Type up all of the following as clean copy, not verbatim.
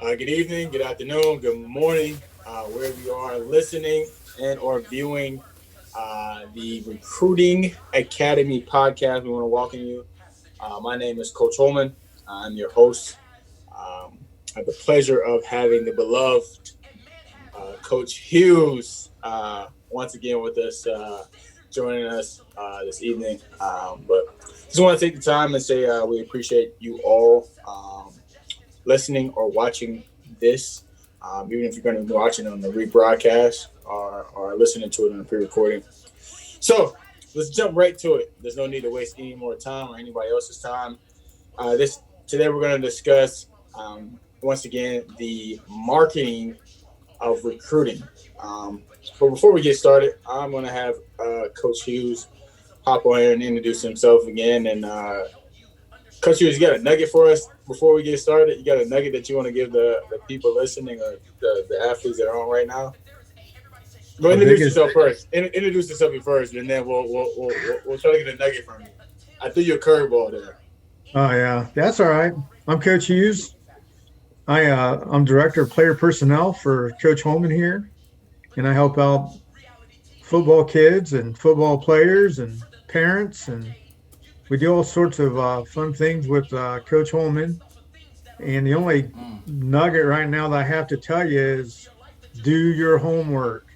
Good evening, good afternoon, good morning, wherever you are listening and or viewing the Recruiting Academy podcast. We want to welcome you. My name is Coach Holman. I'm your host. I have the pleasure of having the beloved Coach Hughes once again with us, joining us this evening. But just want to take the time and say we appreciate you all. Listening or watching this, even if you're going to be watching it on the rebroadcast or listening to it on the pre-recording. So let's jump right to it. There's no need to waste any more time or anybody else's time. This Today we're going to discuss once again the marketing of recruiting. But before we get started, I'm going to have Coach Hughes hop on here and introduce himself again and Coach Hughes, you got a nugget for us before we get started? You got a nugget that you want to give the people listening or the athletes that are on right now? Go My introduce biggest, yourself first. Introduce yourself first, and then we'll try to get a nugget from you. I threw you a curveball there. oh yeah, that's all right. I'm Coach Hughes. I'm director of player personnel for Coach Holman here, and I help out football kids and football players and parents, and we do all sorts of fun things with Coach Holman. And the only nugget right now that I have to tell you is do your homework.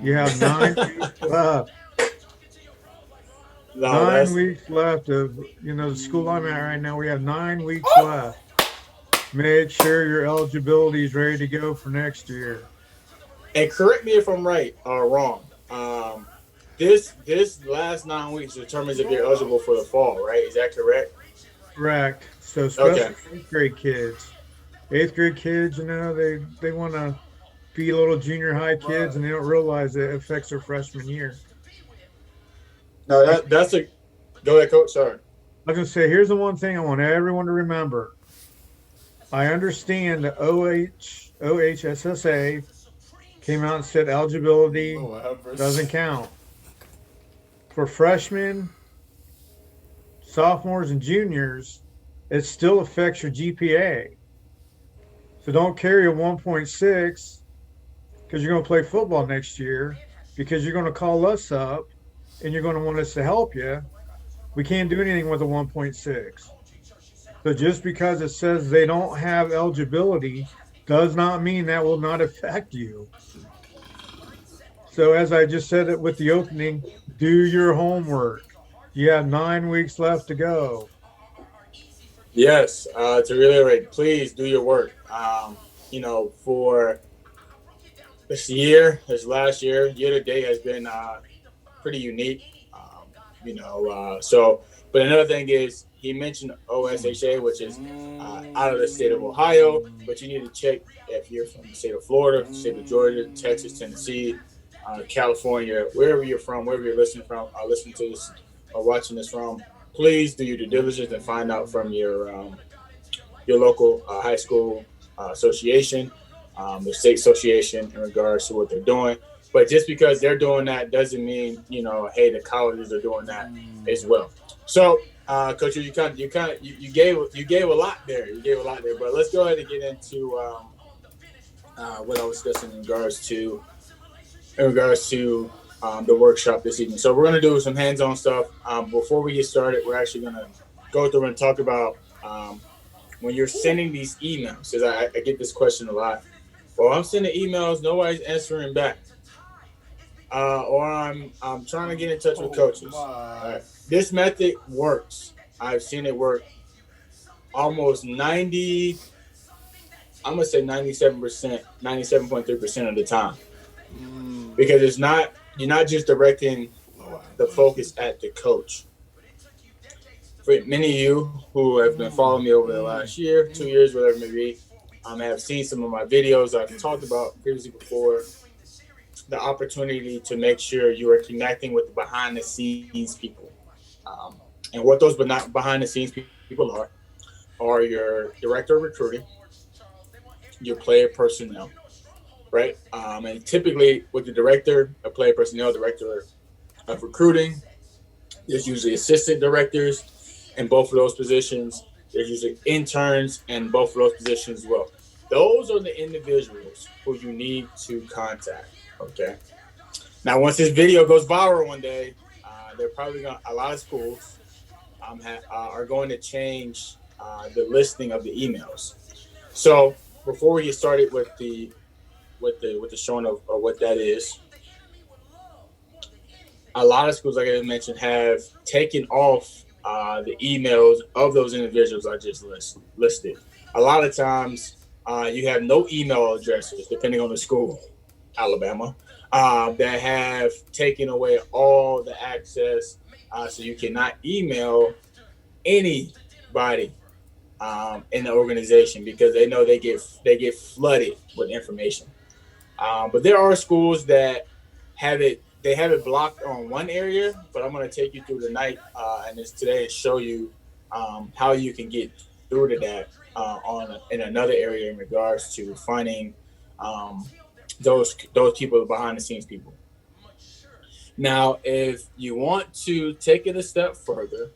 You have 9 weeks left. No, 9 weeks left of the school I'm at right now. We have 9 weeks left. Make sure your eligibility is ready to go for next year. and correct me if I'm right or wrong. This last 9 weeks determines if you're eligible for the fall, right? Is that correct? Correct. So Okay. especially eighth grade kids. Eighth grade kids, they want to be little junior high kids and they don't realize it affects their freshman year. No, You, that's a go ahead, Coach. Sorry. I was gonna say, here's the one thing I want everyone to remember. I understand the OHSSA came out and said eligibility Lord have mercy. doesn't count. For freshmen, sophomores, and juniors, it still affects your GPA. So don't carry a 1.6 because you're going to play football next year because you're going to call us up and you're going to want us to help you. We can't do anything with a 1.6. So just because it says they don't have eligibility does not mean that will not affect you. So as I just said it with the opening, do your homework. You have 9 weeks left to go. Yes, to reiterate, please do your work. For this year, this last year to date has been pretty unique. But another thing is he mentioned OSHA, which is out of the state of Ohio, but you need to check if you're from the state of Florida, the state of Georgia, Texas, Tennessee, California, wherever you're from, wherever you're listening from, listening to this or watching this from. Please do your due diligence and find out from your local high school association, the state association in regards to what they're doing. But just because they're doing that doesn't mean hey, the colleges are doing that as well. So, Coach, you gave a lot there. You gave a lot there. But let's go ahead and get into what I was discussing in regards to the workshop this evening. So we're going to do some hands-on stuff. Before we get started, we're actually going to go through and talk about when you're sending these emails, because I get this question a lot. Well, I'm sending emails, nobody's answering back, or I'm trying to get in touch with Oh coaches. All my. right. This method works. I've seen it work almost 90. I'm gonna say 97%, 97.3% of the time, because it's not you're not just directing Lord the have focus mercy. at the coach. For many of you who have been following me over the last year, 2 years, whatever it may be, have seen some of my videos I've talked about previously before. The opportunity to make sure you are connecting with the behind the scenes people, um, and what those but not behind the scenes people are your director of recruiting, your player personnel, right? And typically with the director of player personnel, director of recruiting, there's usually assistant directors in both of those positions. There's usually interns in both of those positions as well. Those are the individuals who you need to contact. Okay. Now, once this video goes viral one day, they're probably going. A lot of schools are going to change the listing of the emails. So before we get started with the showing of what that is, a lot of schools, like I mentioned, have taken off the emails of those individuals I just listed. A lot of times, you have no email addresses, depending on the school, Alabama, that have taken away all the access, so you cannot email anybody in the organization because they know they get flooded with information. But there are schools that have it blocked on one area, but I'm going to take you through the night and this today and show you how you can get through to that in another area in regards to finding those people behind the scenes people. Now, if you want to take it a step further,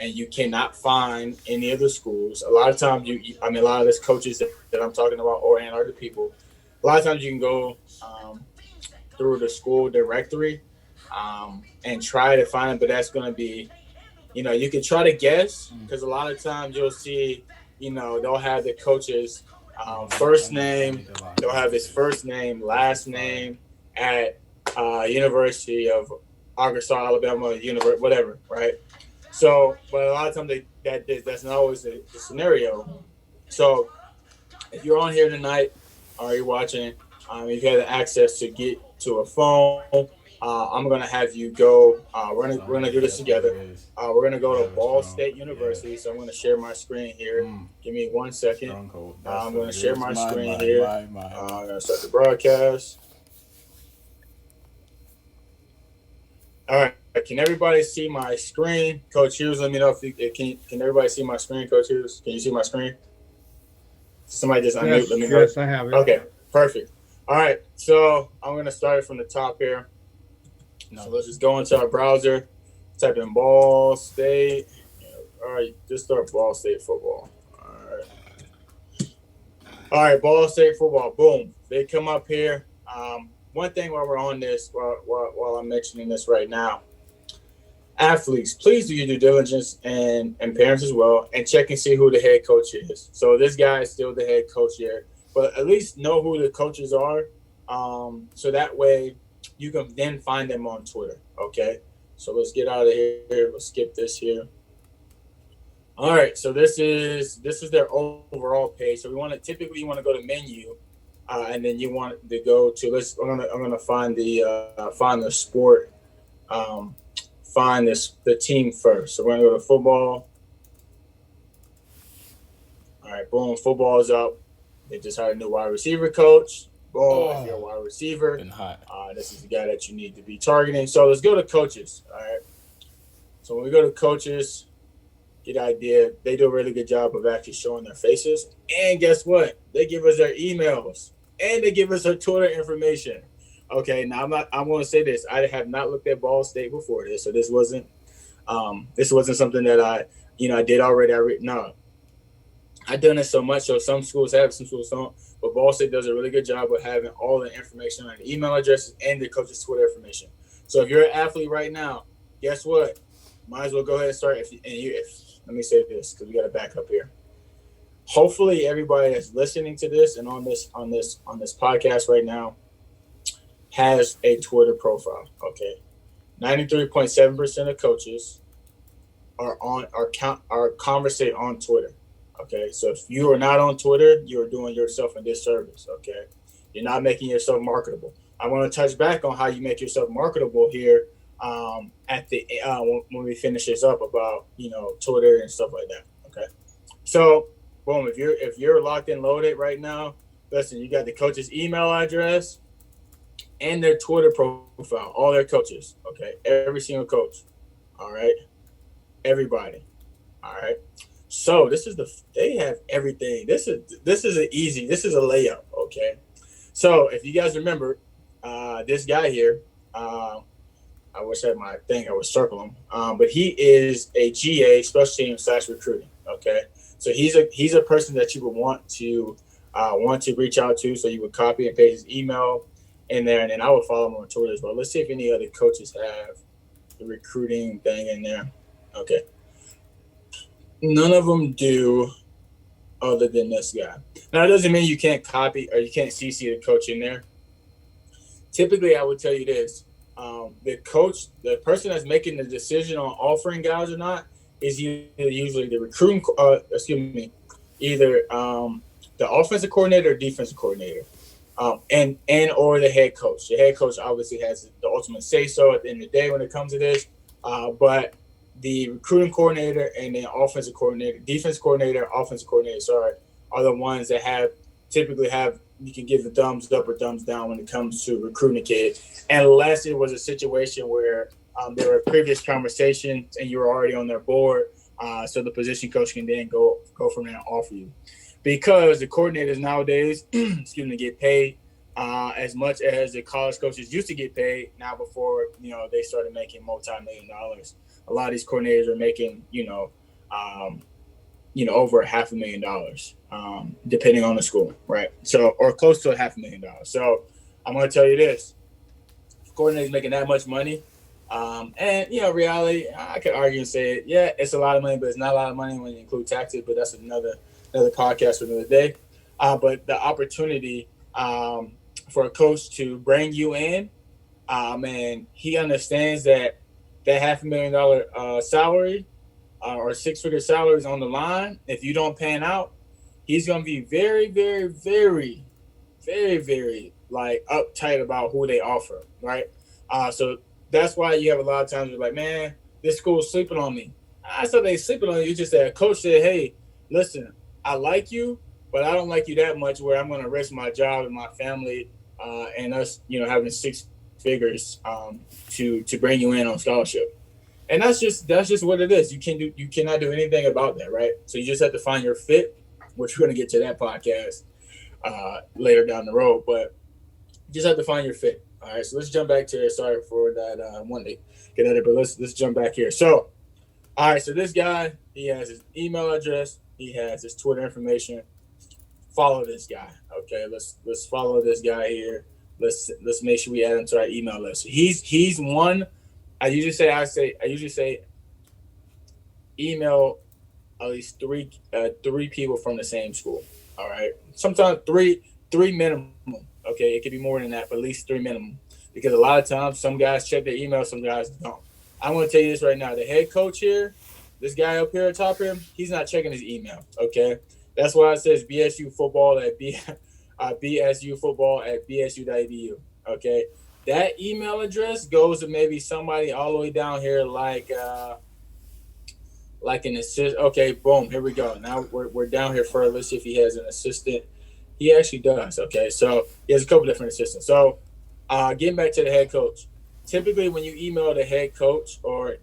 and you cannot find any of the schools, a lot of times a lot of these coaches that I'm talking about and other people, a lot of times you can go through the school directory and try to find it, but that's going to be, you can try to guess because a lot of times you'll see, they'll have the coach's first name, they'll have his first name, last name at University of Arkansas, Alabama, whatever, right? So, but a lot of times that's not always the scenario. So, if you're on here tonight or you're watching, if you have the access to get to a phone, I'm gonna have you go. We're gonna do this together. We're gonna go to Ball State University. So I'm gonna share my screen here. Give me 1 second. I'm gonna share my screen here. I'm gonna start the broadcast. All right. Can everybody see my screen? Coach Hughes, let me know if can everybody see my screen, Coach Hughes? Can you see my screen? Somebody just unmute. Yes, Let me know. yes, I have it. Okay, perfect. All right, so I'm going to start from the top here. So let's just go into our browser, type in Ball State. All right, just start Ball State football. All right, Ball State football. Boom. They come up here. One thing while we're on this, while I'm mentioning this right now, athletes, please do your due diligence and parents as well, and check and see who the head coach is. So this guy is still the head coach here, but at least know who the coaches are, so that way you can then find them on Twitter. Okay, so let's get out of here. Let's skip this here. All right, so this is their overall page. So you want to go to menu, and then you want to go to I'm gonna find the sport. Find the team first. So we're gonna go to football. All right, boom, football's up. They just hired a new wide receiver coach. Boom, if you're a wide receiver, this is the guy that you need to be targeting. So let's go to coaches. All right. So when we go to coaches, get an idea. They do a really good job of actually showing their faces. And guess what? They give us their emails and they give us their Twitter information. Okay, now I'm going to say this. I have not looked at Ball State before this, so this wasn't something that I did already. No, I've done it so much. So some schools have, some schools don't. But Ball State does a really good job of having all the information on the email addresses and the coach's Twitter information. So if you're an athlete right now, guess what? Might as well go ahead and start. Let me say this because we got to back up here. Hopefully, everybody that's listening to this and on this podcast right now has a Twitter profile. Okay, 93.7% of coaches are conversate on Twitter. Okay, so if you are not on Twitter, you are doing yourself a disservice. Okay, you're not making yourself marketable. I want to touch back on how you make yourself marketable here at the when we finish this up about Twitter and stuff like that. Okay, so boom, if you're locked and loaded right now, listen, you got the coach's email address and their Twitter profile, all their coaches. Okay, every single coach. All right, everybody. All right. So they have everything. This is a layup. Okay. So if you guys remember, this guy here, I wish I had my thing. I would circle him. But he is a GA, special team / recruiting. Okay. So he's a person that you would want to reach out to. So you would copy and paste his email in there, and then I would follow him on Twitter as well. Let's see if any other coaches have the recruiting thing in there. Okay, none of them do, other than this guy. Now, it doesn't mean you can't copy or you can't CC the coach in there. Typically, I would tell you this: the coach, the person that's making the decision on offering guys or not, is usually the recruiting. Either the offensive coordinator or defensive coordinator, and or the head coach. The head coach obviously has the ultimate say so at the end of the day when it comes to this. But the recruiting coordinator and the offensive coordinator, defense coordinator, offensive coordinator, are the ones that typically have you can give the thumbs up or thumbs down when it comes to recruiting a kid, unless it was a situation where there were previous conversations and you were already on their board, so the position coach can then go from there and offer you. Because the coordinators nowadays, get paid as much as the college coaches used to get paid. Now, before they started making multi-million dollars, a lot of these coordinators are making over $500,000, depending on the school, right? So, or close to $500,000. So, I'm going to tell you this: if coordinators making that much money, and reality, I could argue and say, yeah, it's a lot of money, but it's not a lot of money when you include taxes. But that's another podcast for another day. But the opportunity for a coach to bring you in, and he understands that $500,000 salary or six-figure salary is on the line. If you don't pan out, he's going to be very, very, very, very, very uptight about who they offer, right? So that's why you have a lot of times you're like, man, this school's sleeping on me. I said they sleeping on you. You just said a coach said, hey, listen, I like you, but I don't like you that much where I'm going to risk my job and my family and us, having six figures to bring you in on scholarship. And that's just what it is. You cannot do anything about that, right? So you just have to find your fit, which we're going to get to that podcast later down the road. But you just have to find your fit. All right, so let's jump back to it. Sorry for that one day. Get at it, but let's jump back here. So, all right, so this guy, he has his email address. He has his Twitter information. Follow this guy, okay? Let's follow this guy here. Let's make sure we add him to our email list. He's one. I usually say email at least three people from the same school. All right, sometimes three minimum. Okay, it could be more than that, but at least three minimum. Because a lot of times, some guys check their email, some guys don't. I'm going to tell you this right now. The head coach here, this guy up here atop him, he's not checking his email, okay? That's why it says BSU football at BSU football at BSU.edu, okay? That email address goes to maybe somebody all the way down here like an assistant. Okay, boom, here we go. Now we're down here further. Let's see if he has an assistant. He actually does, okay? So he has a couple different assistants. So getting back to the head coach. Typically, when you email the head coach or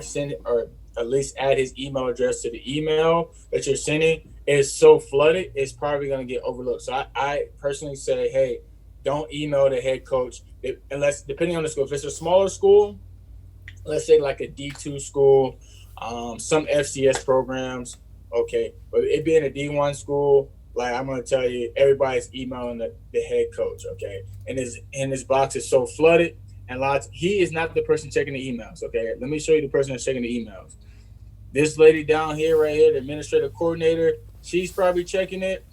send or at least add his email address to the email that you're sending, it's so flooded, it's probably going to get overlooked. So I personally say, hey, don't email the head coach unless, depending on the school. If it's a smaller school, let's say like a D2 school, some FCS programs, okay. But it being a D1 school, like I'm going to tell you, everybody's emailing the head coach, okay? And his box is so flooded. And he is not the person checking the emails, okay? Let me show you the person that's checking the emails. This lady down here, right here, the administrative coordinator, she's probably checking it.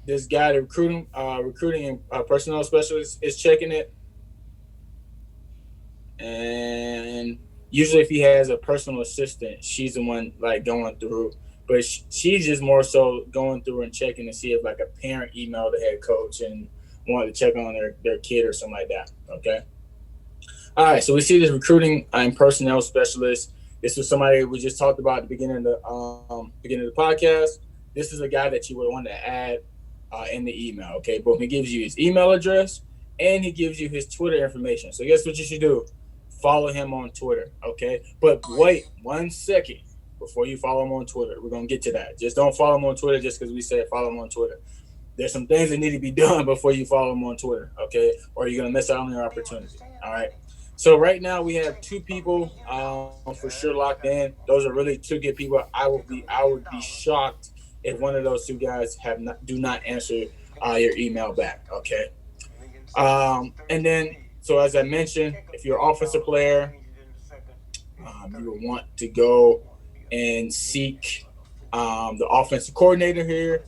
This guy, the recruiting and personnel specialist, is checking it. And usually if he has a personal assistant, she's the one going through. But she's just more so going through and checking to see if a parent emailed the head coach and wanted to check on their kid or something like that, okay? All right, so we see this recruiting and personnel specialist. This was somebody we just talked about at the beginning of the podcast. This is a guy that you would want to add in the email, okay? Boom, he gives you his email address and he gives you his Twitter information. So guess what you should do? Follow him on Twitter, okay? But wait 1 second before you follow him on Twitter. We're going to get to that. Just don't follow him on Twitter just because we said follow him on Twitter. There's some things that need to be done before you follow him on Twitter, okay? Or you're going to miss out on your opportunity, all right? So right now we have two people for sure locked in. Those are really two good people. I would be shocked if one of those two guys do not answer your email back. Okay. And then so as I mentioned, if you're an offensive player, you would want to go and seek the offensive coordinator here.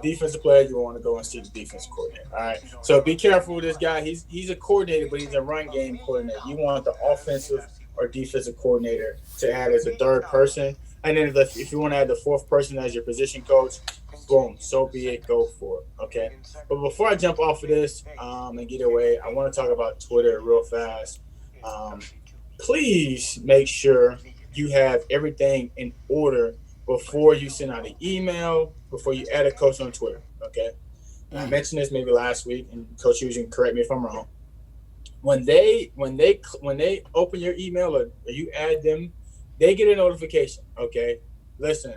Defensive player, you want to go and seek the defensive coordinator. All right. So be careful with this guy. He's a coordinator, but he's a run game coordinator. You want the offensive or defensive coordinator to add as a third person. And then if you want to add the fourth person as your position coach, boom, so be it. Go for it. Okay. But before I jump off of this and get away, I want to talk about Twitter real fast. Um, Please make sure you have everything in order before you send out an email, before you add a coach on Twitter. Okay. I mentioned this maybe last week, and Coach Hughes can correct me if I'm wrong. When they open your email or you add them, they get a notification. Okay. Listen,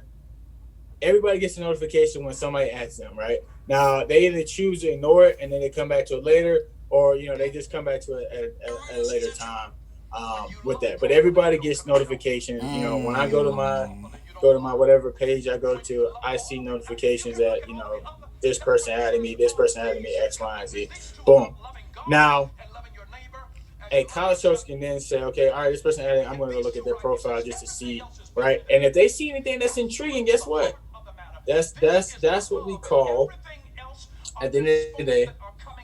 everybody gets a notification when somebody adds them, right? Now they either choose to ignore it and then they come back to it later, or they just come back to it at a later time with that. But everybody gets notifications. When I go to my whatever page I go to, I see notifications that this person added me, X, Y, and Z. Boom. Now, a college coach can then say, okay, all right, this person added, I'm going to go look at their profile just to see, right? And if they see anything that's intriguing, guess what? That's what we call, at the end of the day,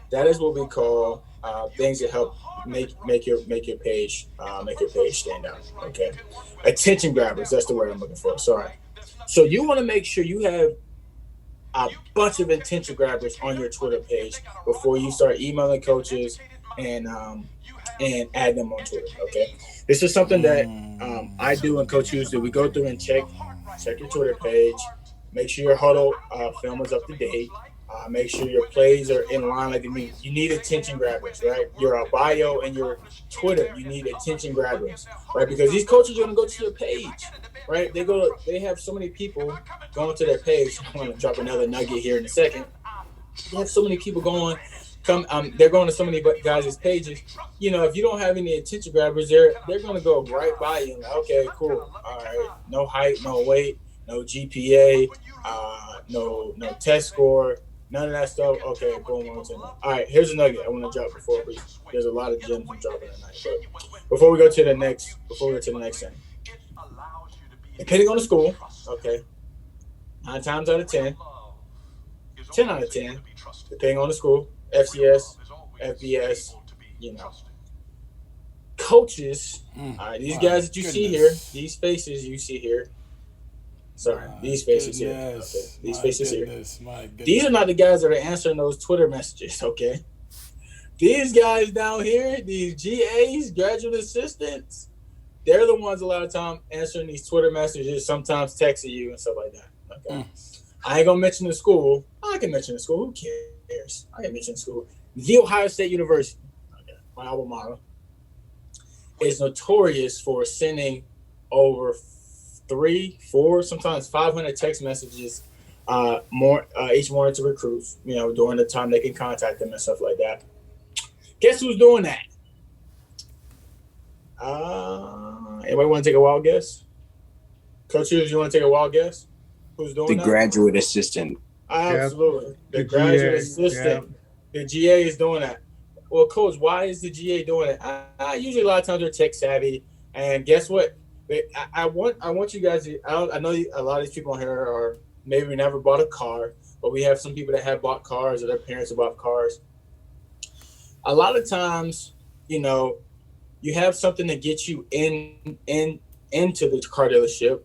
that is what we call things that help make your page stand out. Okay, attention grabbers. That's the word I'm looking for. Sorry. So you want to make sure you have a bunch of attention grabbers on your Twitter page before you start emailing coaches and add them on Twitter. Okay, this is something that I do and Coach Hughes do. We go through and check your Twitter page. Make sure your huddle film is up to date. Make sure your plays are in line like they need. You need attention grabbers, right? Your bio and your Twitter, you need attention grabbers, right? Because these coaches are going to go to your page, right? They have so many people going to their page. I'm going to drop another nugget here in a second. They have so many people going. They're going to so many guys' pages. If you don't have any attention grabbers, they're going to go right by you. Like, okay, cool. All right, no height, no weight, no GPA, no test score. None of that stuff. Okay, boom, on to all right, here's a nugget I want to drop before there's a lot of gems I'm dropping tonight. But before we go to the next thing, depending on the school, okay, 9 times out of 10, 10 out of 10, depending on the school, FCS, FBS, coaches. All right, these guys that you see here, these faces you see here. Sorry, these faces here. Okay, these faces here. These are not the guys that are answering those Twitter messages, okay? These guys down here, these GAs, graduate assistants, they're the ones a lot of time answering these Twitter messages, sometimes texting you and stuff like that, okay? I ain't going to mention the school. I can mention the school. Who cares? I can mention the school. The Ohio State University, okay, my alma mater, is notorious for sending over 3, 4, sometimes 500 text messages more each morning to recruits, during the time they can contact them and stuff like that. Guess who's doing that? Anybody want to take a wild guess? Coach Hughes, you want to take a wild guess? Who's doing that? The graduate assistant. Absolutely. The graduate assistant. Yeah. The GA is doing that. Well, Coach, why is the GA doing it? Usually a lot of times they're tech savvy, and guess what? I want you guys to. I know a lot of these people on here are maybe never bought a car, but we have some people that have bought cars or their parents have bought cars. A lot of times, you have something to get you into the car dealership,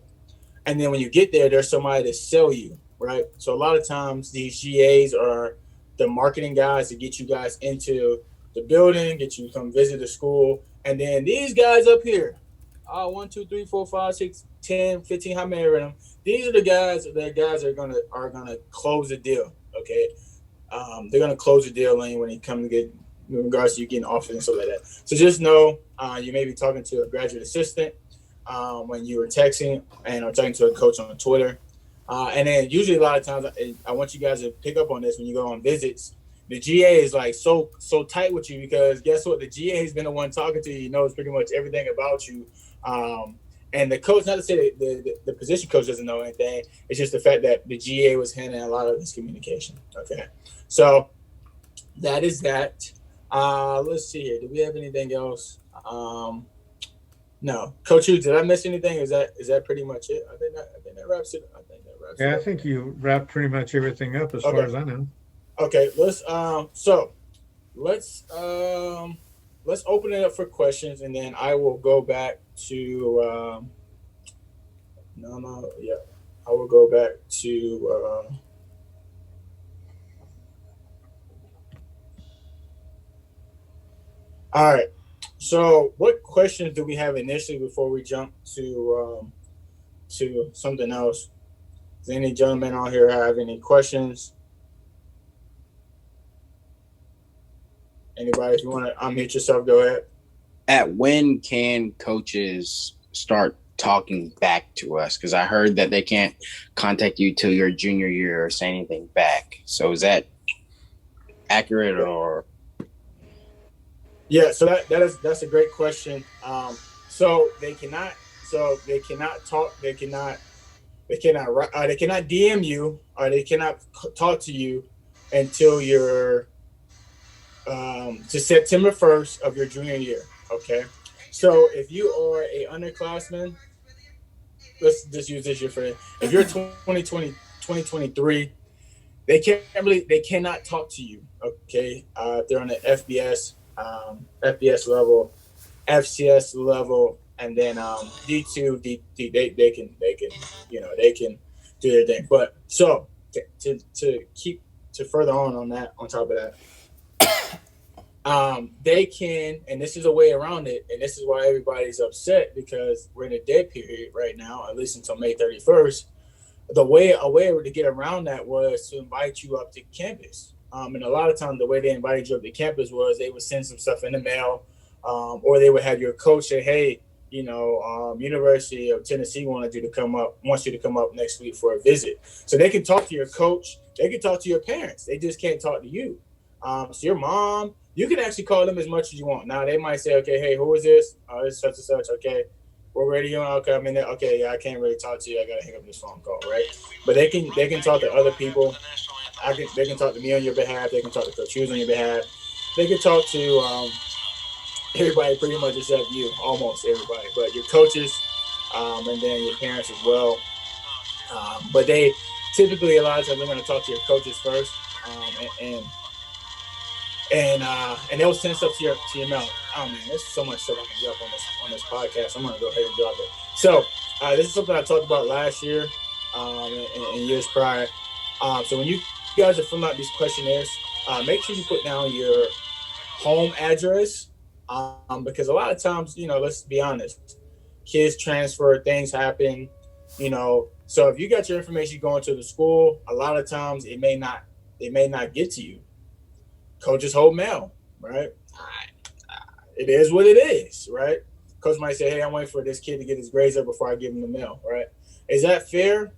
and then when you get there, there's somebody to sell you, right? So a lot of times these GAs are the marketing guys to get you guys into the building, get you to come visit the school, and then these guys up here. 1, 2, 3, 4, 5, 6, 10, 15, how many of them? These are the guys that are gonna close the deal. Okay. They're gonna close the deal when you come to get in regards to you getting offers and stuff like that. So just know you may be talking to a graduate assistant when you were texting or talking to a coach on Twitter. And then usually a lot of times I want you guys to pick up on this when you go on visits. the GA is like so tight with you because guess what? The GA has been the one talking to you. He knows pretty much everything about you. And the coach, not to say that the position coach doesn't know anything. It's just the fact that the GA was handling a lot of this communication. Okay, so that is that. Let's see here. Do we have anything else? No, Coach Hughes, did I miss anything? Is that pretty much it? I think that wraps it. I think you wrapped pretty much everything up as far as I know. Okay, let's open it up for questions, and then I will go back to I will go back to all right. So, what questions do we have initially before we jump to something else? Does any gentleman on here have any questions? Anybody, if you want to unmute yourself, go ahead. At when can coaches start talking back to us? Because I heard that they can't contact you till your junior year or say anything back. So is that accurate or? Yeah, so that's a great question. So they cannot talk. They cannot DM you, or they cannot talk to you until you're to September 1st of your junior year. Okay, so if you are a underclassman, let's just use this year for it. If you're 2023, they cannot talk to you. Okay, if they're on the FBS level, FCS level, and then D2, they can do their thing. But so to further on that, on top of that, they can, and this is a way around it, and this is why everybody's upset because we're in a dead period right now, at least until May 31st. A way to get around that was to invite you up to campus. And a lot of times the way they invited you up to campus was they would send some stuff in the mail, or they would have your coach say, hey, University of Tennessee wants you to come up next week for a visit. So they can talk to your coach, they can talk to your parents, they just can't talk to you. So your mom, you can actually call them as much as you want. Now they might say, okay, hey, who is this? It's such and such. Okay, we're ready. Okay, I'm in there. Okay, yeah, I can't really talk to you. I gotta hang up this phone call, right? But they can talk to other people. They can talk to me on your behalf. They can talk to Coach Hughes on your behalf. They can talk to everybody pretty much except you, almost everybody. But your coaches, and then your parents as well. But they typically a lot of times they're going to talk to your coaches first, and they'll send stuff to your mail. Oh man, there's so much stuff I can drop on this podcast. I'm going to go ahead and drop it. So this is something I talked about last year, and years prior. So when you guys are filling out these questionnaires, make sure you put down your home address, because a lot of times, let's be honest, kids transfer, things happen, so if you got your information going to the school, a lot of times it may not get to you. Coaches hold mail, right? It is what it is, right? Coach might say, hey, I'm waiting for this kid to get his grades up before I give him the mail, right? Is that fair?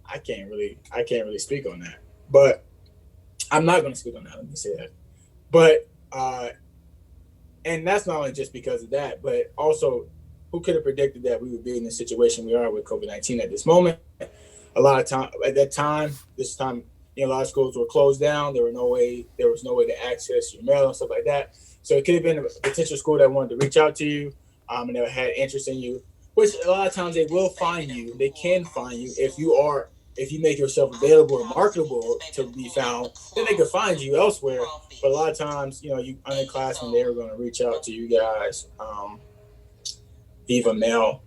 I can't really speak on that, but I'm not going to speak on that. Let me say that. But, and that's not only just because of that, but also who could have predicted that we would be in the situation we are with COVID-19 at this moment? A lot of time at that time, a lot of schools were closed down. There was no way to access your mail and stuff like that. So it could have been a potential school that wanted to reach out to you, and they had interest in you, which a lot of times they will find you. They can find you if you make yourself available and marketable to be found, then they can find you elsewhere. But a lot of times, you underclassmen, they were going to reach out to you guys via mail.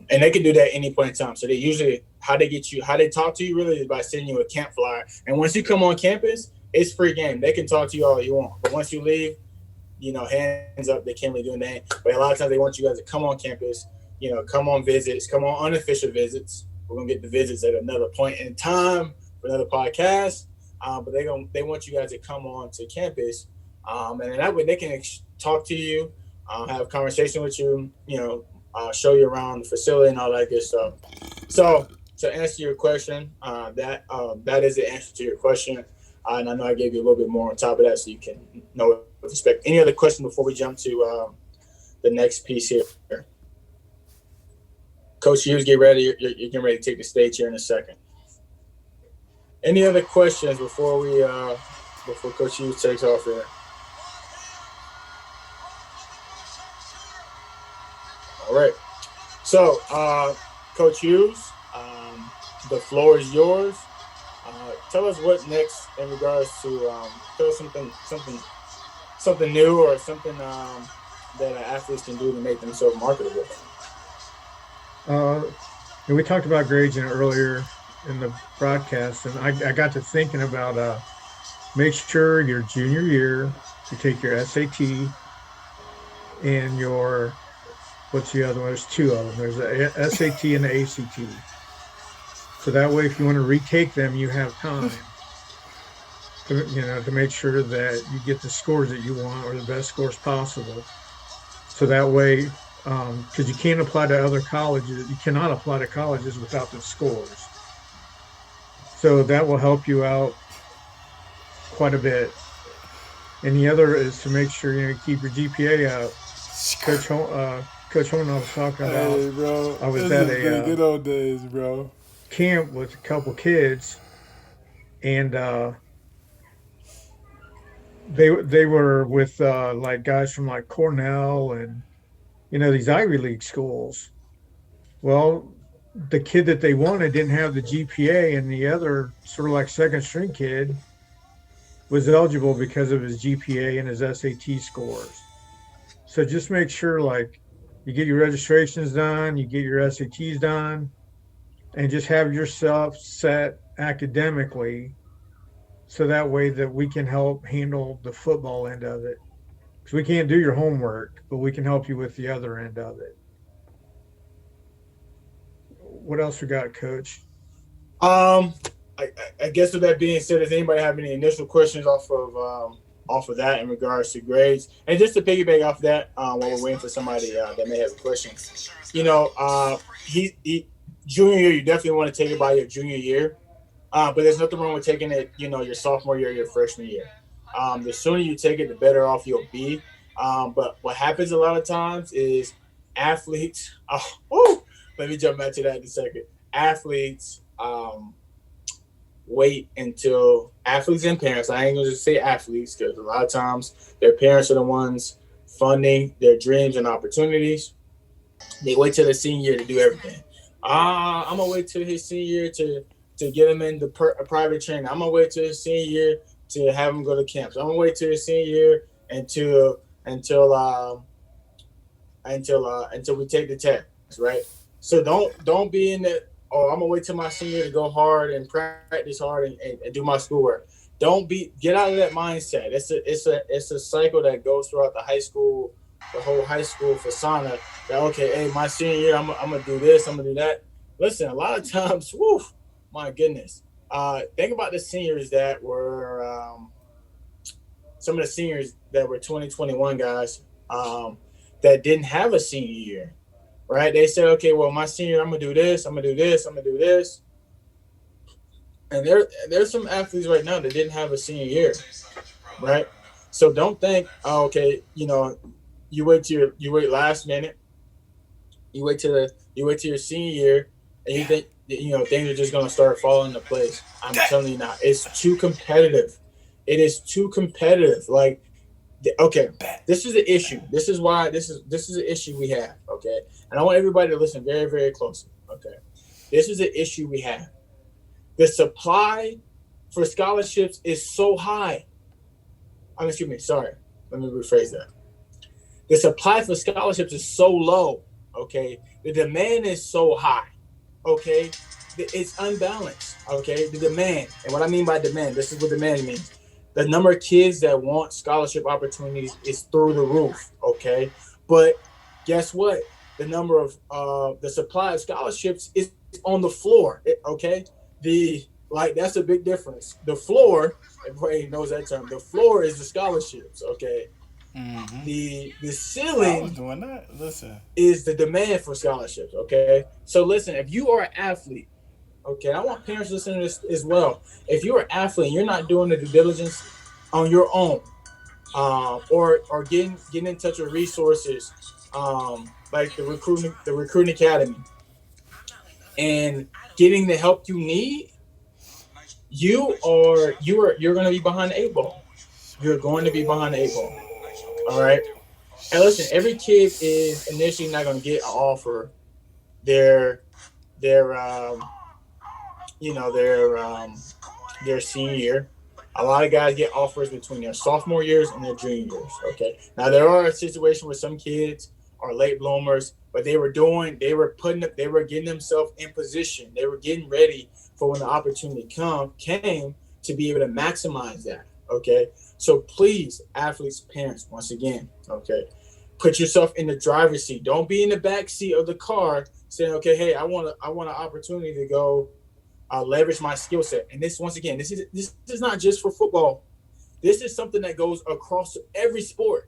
And they can do that at any point in time. So they usually, how they talk to you really is by sending you a camp flyer. And once you come on campus, it's free game. They can talk to you all you want. But once you leave, hands up, they can't really do anything. But a lot of times they want you guys to come on campus, come on visits, come on unofficial visits. We're going to get the visits at another point in time for another podcast. But they want you guys to come on to campus. And then that way they can talk to you, have a conversation with you, show you around the facility and all that good stuff. So to answer your question, that is the answer to your question. And I know I gave you a little bit more on top of that so you can know what to expect. Any other questions before we jump to the next piece here? Coach Hughes, get ready. You're getting ready to take the stage here in a second. Any other questions before Coach Hughes takes off here? All right. So, Coach Hughes, the floor is yours. Tell us what next in regards to tell us something new or something that athletes can do to make themselves marketable. And we talked about grades earlier in the broadcast, and I got to thinking about make sure your junior year you take your SAT and your what's the other one? There's two of them. There's the SAT and the ACT. So that way, if you want to retake them, you have time to make sure that you get the scores that you want or the best scores possible. So that way, because you can't apply to other colleges, you cannot apply to colleges without the scores. So that will help you out quite a bit. And the other is to make sure you keep your GPA up. Coach Holman, I was talking about. Hey, bro. I was at a good old days, bro. Camp with a couple kids, and they were with like guys from like Cornell and these Ivy League schools. Well, the kid that they wanted didn't have the GPA, and the other sort of like second string kid was eligible because of his GPA and his SAT scores. So just make sure like you get your registrations done, you get your SATs done, and just have yourself set academically so that way that we can help handle the football end of it. Because we can't do your homework, but we can help you with the other end of it. What else we got, Coach? I guess with that being said, does anybody have any initial questions off of that in regards to grades? And just to piggyback off that, while we're waiting for somebody that may have a question, he junior year, you definitely want to take it by your junior year, but there's nothing wrong with taking it, your sophomore year, your freshman year. The sooner you take it, the better off you'll be. But what happens a lot of times is athletes. Let me jump back to that in a second. Athletes wait until athletes and parents. I ain't gonna just say athletes because a lot of times their parents are the ones funding their dreams and opportunities. They wait till the senior year to do everything. I'm gonna wait till his senior year to get him into private training. I'm gonna wait till his senior year to have him go to camps. I'm gonna wait till his senior year until we take the test, right? So don't be in the I'm gonna wait till my senior year to go hard and practice hard and do my schoolwork. Get out of that mindset. It's a cycle that goes throughout the whole high school persona. That okay, hey, my senior year, I'm gonna do this, I'm gonna do that. Listen, a lot of times, my goodness. Think about the seniors that were some of the seniors that were 2021 guys that didn't have a senior year, right? They said, okay, well, my senior, I'm gonna do this, I'm gonna do this, I'm gonna do this. And there's some athletes right now that didn't have a senior year, right? So don't think, you wait last minute, you wait till your senior year, and you think things are just gonna start falling into place. I'm telling you now, it's too competitive. It is too competitive. Like, okay, this is the issue. This is why this is an issue we have. Okay, and I want everybody to listen very, very closely. Okay, this is an issue we have. The supply for scholarships is so high. Excuse me. Sorry. Let me rephrase that. The supply for scholarships is so low. Okay, the demand is so high. Okay, it's unbalanced. Okay, the demand, and what I mean by demand, this is what demand means. The number of kids that want scholarship opportunities is through the roof. Okay, but guess what? The number of the supply of scholarships is on the floor. Okay, that's a big difference. The floor, everybody knows that term. The floor is the scholarships. Okay. Mm-hmm. The ceiling I was doing that. Listen. Is the demand for scholarships. Okay. So listen, if you are an athlete Okay, I want parents listening to this as well. If you're an athlete and you're not doing the due diligence on your own, or getting in touch with resources, like the recruiting academy, and getting the help you need, you're going to be behind the eight ball. You're going to be behind the eight ball. All right. And listen, every kid is initially not going to get an offer. Their you know their senior year. A lot of guys get offers between their sophomore years and their junior years. Okay. Now there are situations where some kids are late bloomers, but they were getting themselves in position. They were getting ready for when the opportunity came to be able to maximize that. Okay. So please, athletes, parents, once again, okay, put yourself in the driver's seat. Don't be in the back seat of the car saying, okay, hey, I want an opportunity to go leverage my skill set. And this, once again, this is not just for football. This is something that goes across every sport: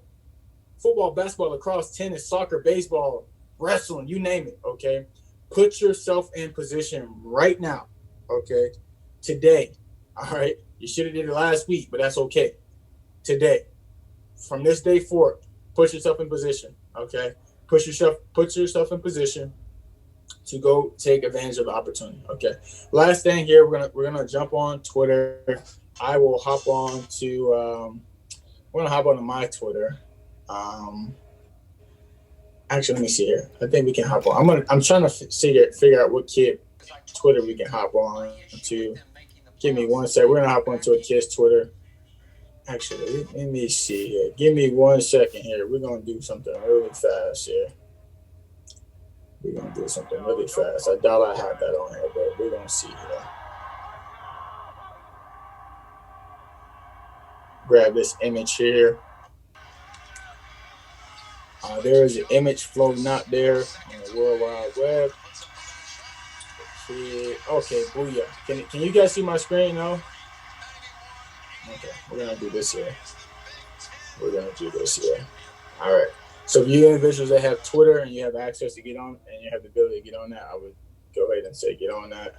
football, basketball, lacrosse, tennis, soccer, baseball, wrestling, you name it. Okay, put yourself in position right now. Okay, today. All right, you should have did it last week, but that's okay. Today, from this day forward, put yourself in position. Okay, put yourself in position to go take advantage of the opportunity. Okay. Last thing here, we're gonna jump on Twitter. I will hop on to we're gonna hop on to my Twitter. Actually, let me see here. I think we can hop on. I'm trying to figure out what kid Twitter we can hop on to. Give me one sec. We're gonna hop onto a kid's Twitter. Actually, let me see here. Give me 1 second here. We're gonna do something really fast here. We're going to do something really fast. I doubt I have that on here, but we're going to see here. Grab this image here. There is an image floating out there on the World Wide Web. Okay, booyah. Can you guys see my screen now? Okay, we're going to do this here. All right. So if you individuals that have Twitter and you have access to get on and you have the ability to get on that, I would go ahead and say get on that.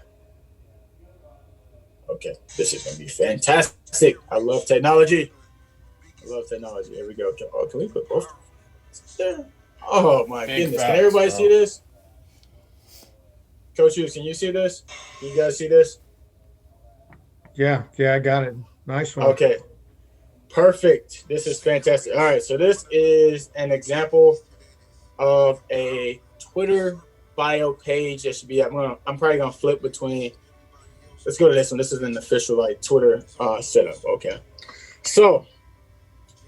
Okay, this is going to be fantastic. I love technology. Here we go. Oh, can we put both there? Oh, my goodness. Can everybody see this? Coach Hughes, can you see this? Can you guys see this? Yeah, I got it. Nice one. Okay. Perfect. This is fantastic. All right, so this is an example of a Twitter bio page that should be up. I'm probably gonna flip between. Let's go to this one. This is an official Twitter setup. Okay, so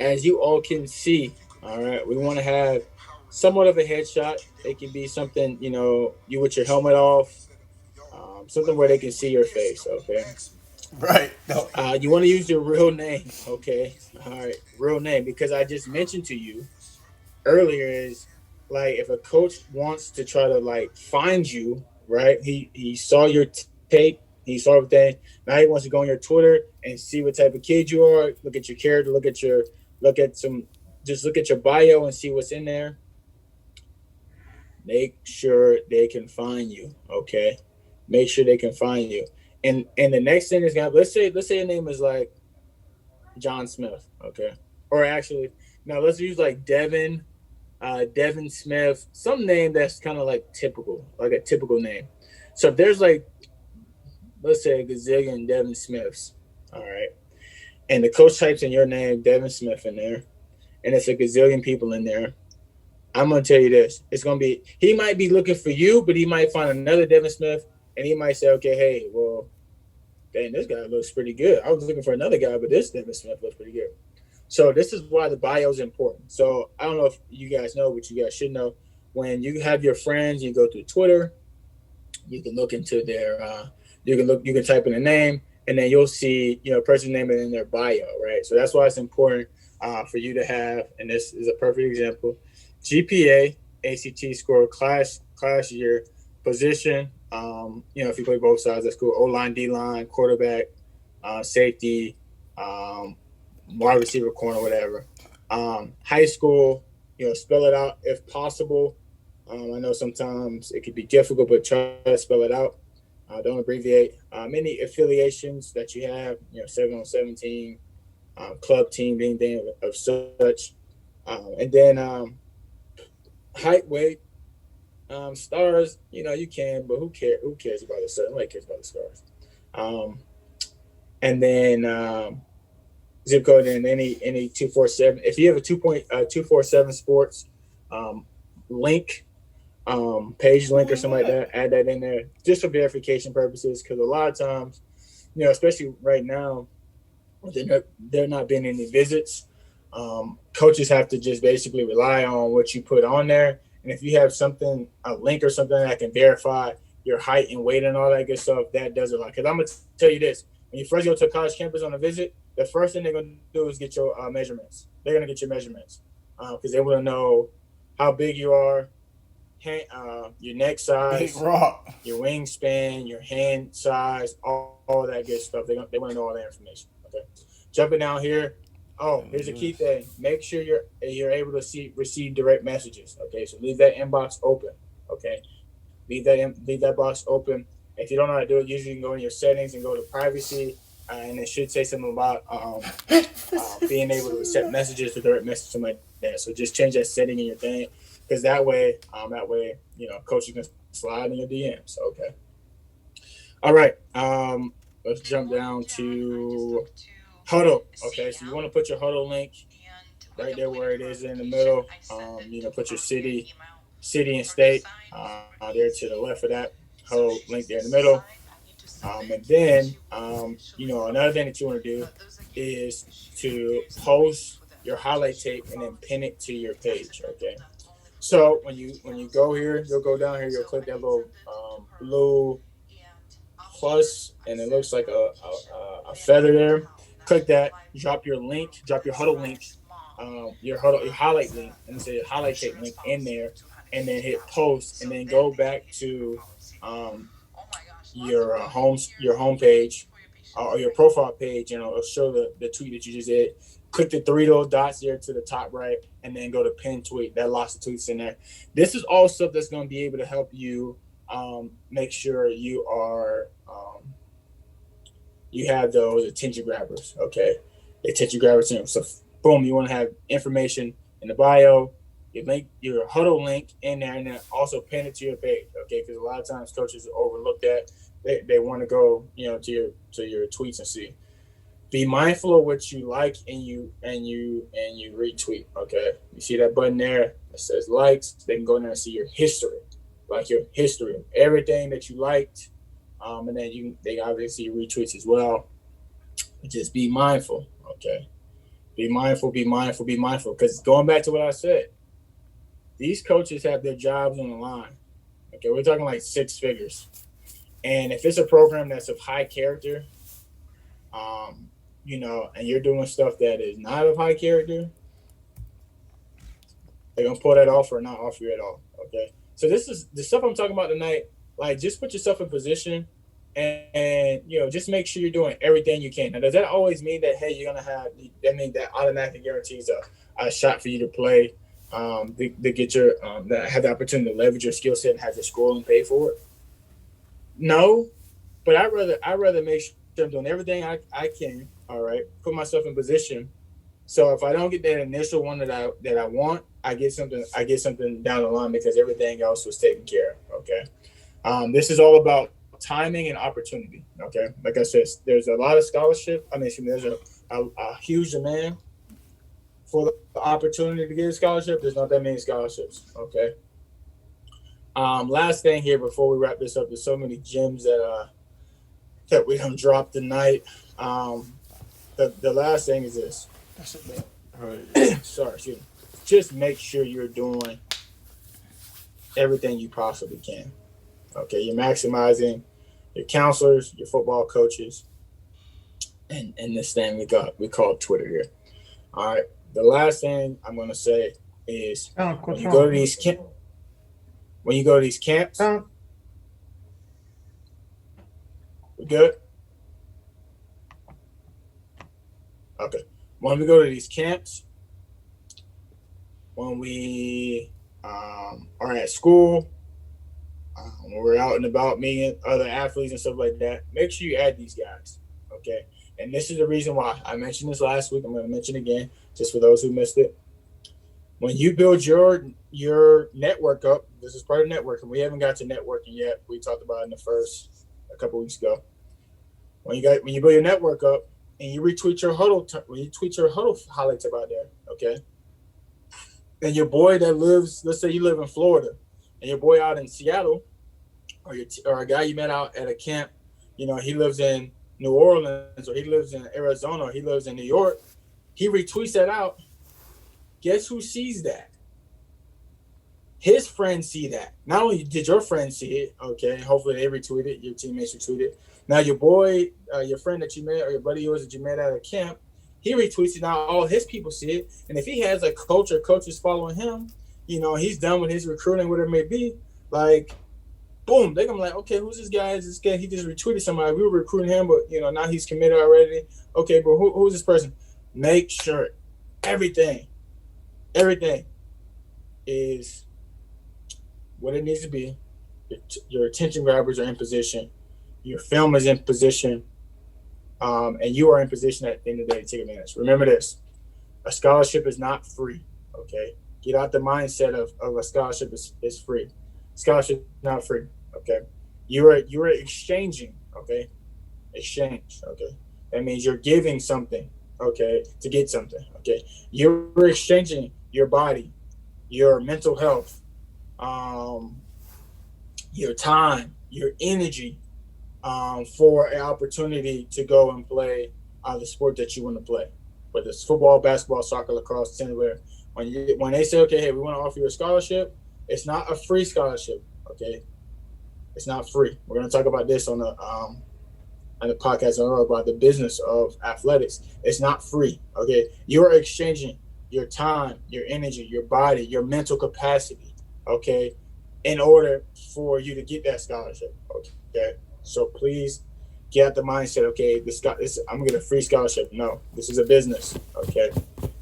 as you all can see, all right, we want to have somewhat of a headshot. It can be something, you with your helmet off, something where they can see your face. Okay. Right. No. You want to use your real name, okay? All right, real name, because I just mentioned to you earlier is if a coach wants to try to find you, right? He saw your tape, he saw everything. Now he wants to go on your Twitter and see what type of kid you are. Look at your character. Look at your bio and see what's in there. Make sure they can find you, okay? Make sure they can find you. And the next thing is let's say your name is John Smith, okay? Or actually, no, let's use Devin Smith, some name that's kind of typical, a typical name. So if there's let's say a gazillion Devin Smiths, all right, and the coach types in your name, Devin Smith, in there, and it's a gazillion people in there, I'm gonna tell you this: it's gonna be, he might be looking for you, but he might find another Devin Smith. And he might say, okay, hey, well, dang, this guy looks pretty good. I was looking for another guy, but this Devin Smith looks pretty good. So this is why the bio is important. So I don't know if you guys know, but you guys should know. When you have your friends, you go through Twitter, you can look into their, you can type in a name, and then you'll see, person's name in their bio, right? So that's why it's important for you to have, and this is a perfect example, GPA, ACT score, class year, position. If you play both sides, that's cool. O-line, D-line, quarterback, safety, wide receiver, corner, whatever. High school, spell it out if possible. I know sometimes it could be difficult, but try to spell it out. Don't abbreviate. Any affiliations that you have, 7-on-7 team, club team, anything of such. And then height, weight, stars, you can, but who cares? Who cares about the stars? Nobody cares about the stars. And then zip code and any 247. If you have a 247 sports link, page link or something like that, add that in there just for verification purposes. Because a lot of times, especially right now, there not been any visits. Coaches have to just basically rely on what you put on there. And if you have something, a link or something that can verify your height and weight and all that good stuff, that does a lot. Because I'm going to tell you this. When you first go to a college campus on a visit, the first thing they're going to do is get your measurements. They're going to get your measurements because they want to know how big you are, your neck size, Big Rock. your wingspan, your hand size, all that good stuff. They want to know all that information. Okay. Jumping down here. Oh, here's a key thing. Make sure you're able to receive direct messages. Okay, so leave that inbox open. Okay, leave that box open. If you don't know how to do it, usually you can go in your settings and go to privacy, and it should say something about being able to accept messages or direct messages, something like that. So just change that setting in your thing, because that way, coaches can slide in your DMs. Okay. All right. Let's jump down to Huddle. Okay, so you want to put your Huddle link right there where it is in the middle. Put your city and state there to the left of that Huddle link there in the middle. And then, another thing that you want to do is to post your highlight tape and then pin it to your page. Okay. So when you go here, you'll go down here, you'll click that little blue plus, and it looks like a feather there. Click that, drop your Huddle link, your highlight link, and say highlight tape link in there, and then hit post, and then go back to your home page or your profile page, and it'll show the tweet that you just did. Click the three little dots there to the top right, and then go to pin tweet. That locks the tweets in there. This is all stuff that's going to be able to help you make sure you are you have those attention grabbers. Okay, attention grabbers. So boom, you want to have information in the bio, your Huddle link in there, and then also pin it to your page. Okay, because a lot of times coaches overlook that. They want to go to your tweets and see. Be mindful of what you like and you retweet. Okay, you see that button there that says likes. They can go in there and see your history, like your history of everything that you liked, and then they obviously see your retweets as well. Just be mindful. Okay, be mindful. Because going back to what I said, these coaches have their jobs on the line. Okay, we're talking like six figures, and if it's a program that's of high character, and you're doing stuff that is not of high character, they're gonna pull that off or not offer you at all. Okay, so this is the stuff I'm talking about tonight. Like, just put yourself in position, and just make sure you're doing everything you can. Now, does that always mean that you're gonna have? That means that automatically guarantees a shot for you to play, to get your that have the opportunity to leverage your skill set and have your scoring pay for it? No, but I'd rather make sure I'm doing everything I can. All right, put myself in position. So if I don't get that initial one that I want, I get something down the line because everything else was taken care of. Okay, this is all about timing and opportunity. Okay, like I said, there's a lot of scholarship. There's a huge demand for the opportunity to get a scholarship. There's not that many scholarships. Okay. Last thing here before we wrap this up, there's so many gems that we have dropped tonight. The last thing is this. That's it, right. Sorry, excuse me. Just make sure you're doing everything you possibly can. Okay, you're maximizing your counselors, your football coaches, and this thing we call Twitter here. All right. The last thing I'm going to say is when you go to these camps, we good? Okay. When we go to these camps, when we are at school, when we're out and about meeting other athletes and stuff like that, make sure you add these guys, okay? And this is the reason why. I mentioned this last week. I'm going to mention it again, just for those who missed it. When you build your network up, this is part of networking. We haven't got to networking yet. We talked about it in the first a couple weeks ago. When you build your network up and you retweet your huddle, highlights about there, okay? And your boy that lives, let's say you live in Florida, and your boy out in Seattle, or a guy you met out at a camp, he lives in New Orleans, or he lives in Arizona, or he lives in New York, he retweets that out. Guess who sees that? His friends see that. Not only did your friends see it, okay, hopefully they retweet it, your teammates retweet it. Now your boy, your friend that you met, or your buddy yours that you met at a camp, he retweets it. Now all his people see it. And if he has a coach or coaches following him, he's done with his recruiting, whatever it may be, like, boom, they're gonna be like, okay, who's this guy? Is this guy? He just retweeted somebody. We were recruiting him, but now he's committed already. Okay, but who's this person? Make sure everything is what it needs to be. Your attention grabbers are in position. Your film is in position. And you are in position at the end of the day to take advantage. Remember this. A scholarship is not free, okay? Get out the mindset of a scholarship is free. Scholarship is not free, okay? You are exchanging, okay? Exchange, okay? That means you're giving something, okay, to get something, okay? You're exchanging your body, your mental health, your time, your energy, for an opportunity to go and play the sport that you want to play, whether it's football, basketball, soccer, lacrosse, anywhere. When they say, okay, hey, we want to offer you a scholarship, it's not a free scholarship, okay? It's not free. We're going to talk about this on the podcast about the business of athletics. It's not free, okay? You're exchanging your time, your energy, your body, your mental capacity, okay, in order for you to get that scholarship, okay? So please get out the mindset, okay, I'm going to get a free scholarship. No, this is a business, okay?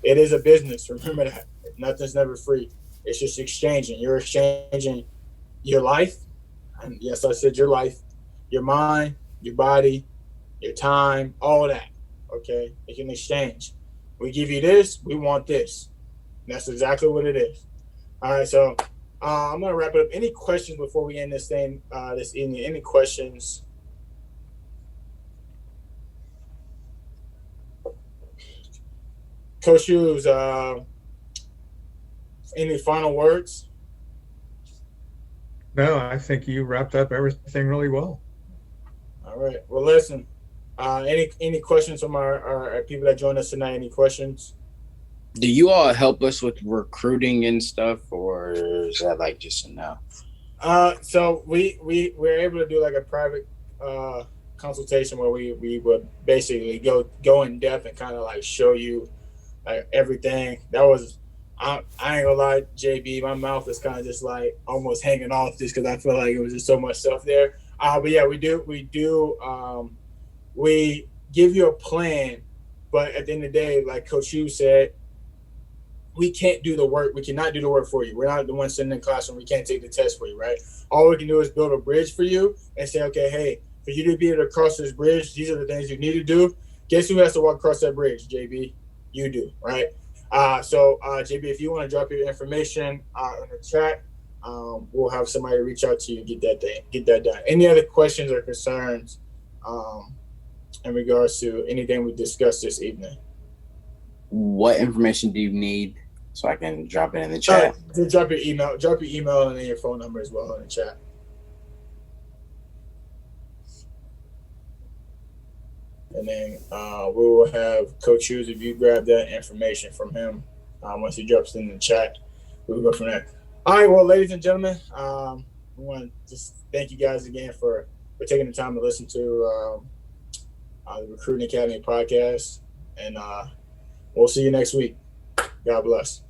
It is a business. Remember that. Nothing's never free. It's just exchanging. You're exchanging your life. And yes, I said your life, your mind, your body, your time, all that, okay? You can exchange. We give you this, we want this. And that's exactly what it is. All right, so I'm going to wrap it up. Any questions before we end this thing this evening? Any questions? Coach Hughes, any final words? No, I think you wrapped up everything really well. All right. Well, listen, any questions from our people that joined us tonight? Any questions? Do you all help us with recruiting and stuff, or is that like just a no? So we're able to do like a private consultation where we would basically go in depth and kind of like show you like everything. That was I ain't gonna lie, JB, my mouth is kind of just like almost hanging off just because I feel like it was just so much stuff there. But yeah, we do we give you a plan, but at the end of the day, like Coach Hughes said, we can't do the work. We cannot do the work for you. We're not the ones sitting in the classroom. We can't take the test for you, right? All we can do is build a bridge for you and say, okay, hey, for you to be able to cross this bridge, these are the things you need to do. Guess who has to walk across that bridge, JB? You do, right? So JB, if you want to drop your information in the chat, we'll have somebody reach out to you and get that done. Any other questions or concerns in regards to anything we discussed this evening? What information do you need so I can drop it in the chat? Drop your email and then your phone number as well in the chat. And then we will have Coach Hughes, if you grab that information from him, once he drops it in the chat, we'll go from there. All right, well, ladies and gentlemen, we want to just thank you guys again for taking the time to listen to the Recruiting Academy podcast. And we'll see you next week. God bless.